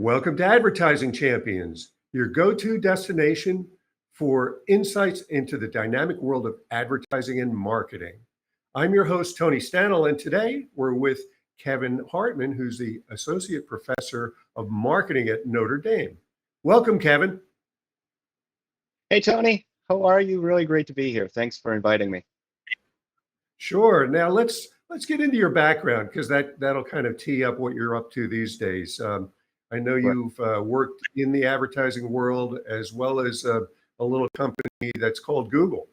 Welcome to Advertising Champions, your go-to destination for insights into the dynamic world of advertising and marketing. I'm your host, Tony Stanol, and today we're with Kevin Hartman, who's the Associate Professor of Marketing at Notre Dame. Welcome, Kevin. Hey, Tony. How are you? Really great to be here. Thanks for inviting me. Sure. Now let's get into your background because that'll kind of tee up what you're up to these days. I know you've worked in the advertising world as well as a little company that's called Google.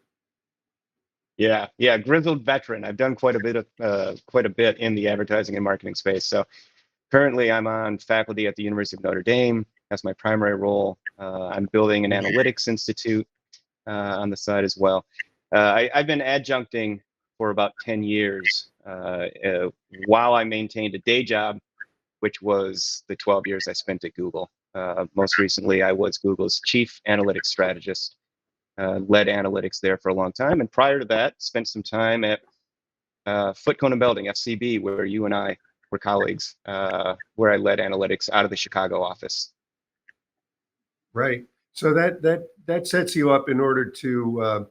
Yeah, grizzled veteran. I've done quite a bit in the advertising and marketing space. So currently, I'm on faculty at the University of Notre Dame. That's my primary role. I'm building an analytics institute on the side as well. I've been adjuncting for about 10 years while I maintained a day job, which was the 12 years I spent at Google. Most recently, I was Google's chief analytics strategist, led analytics there for a long time. And prior to that, spent some time at Foot Cone and Belding, FCB, where you and I were colleagues, where I led analytics out of the Chicago office. Right. So that sets you up in order to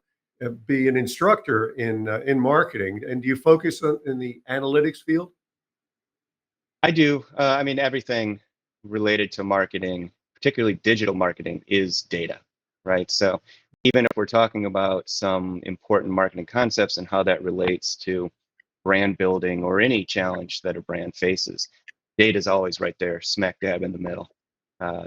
be an instructor in marketing. And do you focus in the analytics field? I do. I mean, everything related to marketing, particularly digital marketing, is data, right? So even if we're talking about some important marketing concepts and how that relates to brand building or any challenge that a brand faces, data is always right there, smack dab in the middle.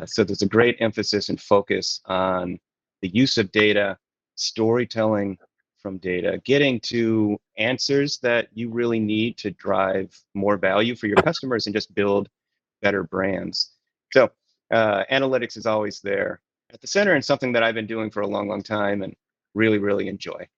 So there's a great emphasis and focus on the use of data, storytelling from data, getting to answers that you really need to drive more value for your customers and just build better brands. So analytics is always there at the center and something that I've been doing for a long, long time and really, really enjoy.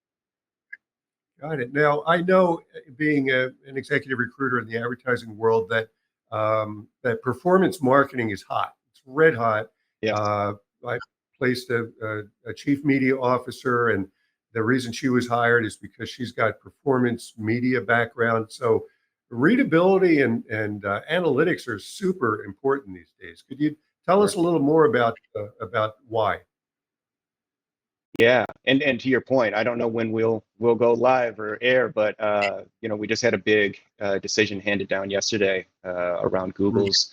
Got it. Now, I know being an executive recruiter in the advertising world that that performance marketing is hot. It's red hot. Yes. I placed a chief media officer, and the reason she was hired is because she's got performance media background. So readability and analytics are super important these days. Could you tell us a little more about why? Yeah, and to your point, I don't know when we'll go live or air, but we just had a big decision handed down yesterday around Google's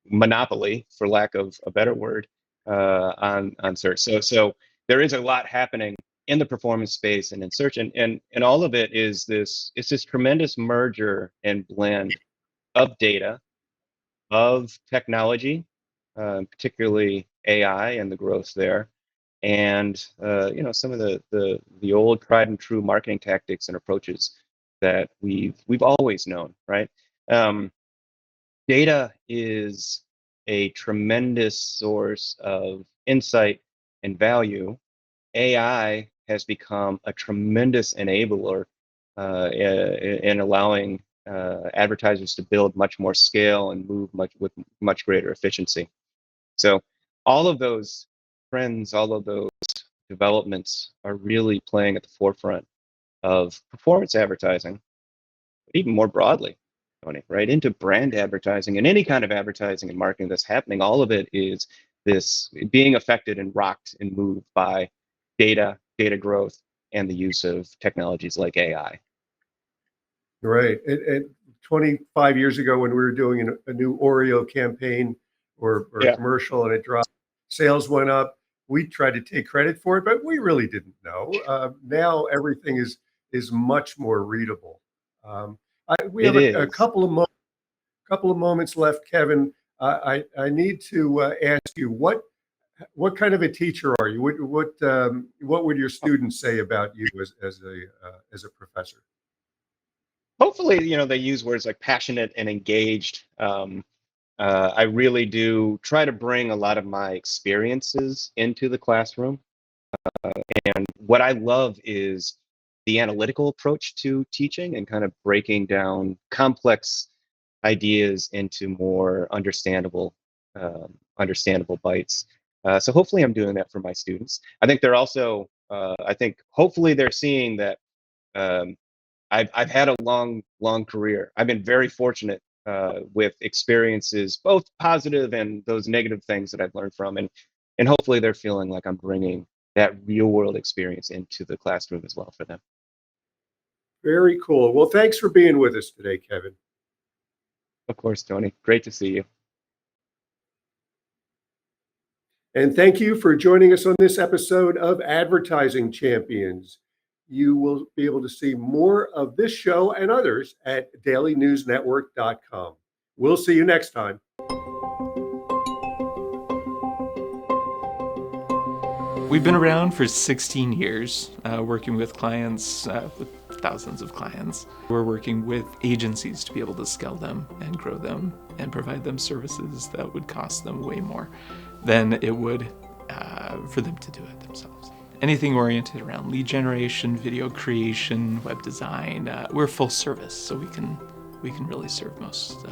monopoly, for lack of a better word, on search. So there is a lot happening in the performance space and in search, and all of it is this tremendous merger and blend of data, of technology, particularly AI and the growth there, and some of the old tried and true marketing tactics and approaches that we've always known, right? Data is a tremendous source of insight and value. AI has become a tremendous enabler in allowing advertisers to build much more scale and move with much greater efficiency. So all of those trends, all of those developments are really playing at the forefront of performance advertising, but even more broadly, Tony, right into brand advertising and any kind of advertising and marketing that's happening. All of it is this being affected and rocked and moved by data growth, and the use of technologies like AI. Right. And 25 years ago, when we were doing a new Oreo campaign or a commercial and it dropped, sales went up. We tried to take credit for it, but we really didn't know. Now everything is much more readable. We have a couple of moments left, Kevin. I need to ask you what kind of a teacher are you? What would your students say about you as a professor? Hopefully, they use words like passionate and engaged. I really do try to bring a lot of my experiences into the classroom. And what I love is the analytical approach to teaching and kind of breaking down complex ideas into more understandable bites. So hopefully I'm doing that for my students. I think they're also, hopefully they're seeing that I've had a long career. I've been very fortunate with experiences, both positive and those negative things that I've learned from, and hopefully they're feeling like I'm bringing that real world experience into the classroom as well for them. Very cool. Well, thanks for being with us today, Kevin. Of course, Tony. Great to see you. And thank you for joining us on this episode of Advertising Champions. You will be able to see more of this show and others at dailynewsnetwork.com. We'll see you next time. We've been around for 16 years, working with clients, with thousands of clients. We're working with agencies to be able to scale them and grow them and provide them services that would cost them way more than it would for them to do it themselves. Anything oriented around lead generation, video creation, web design, we're full service, so we can really serve most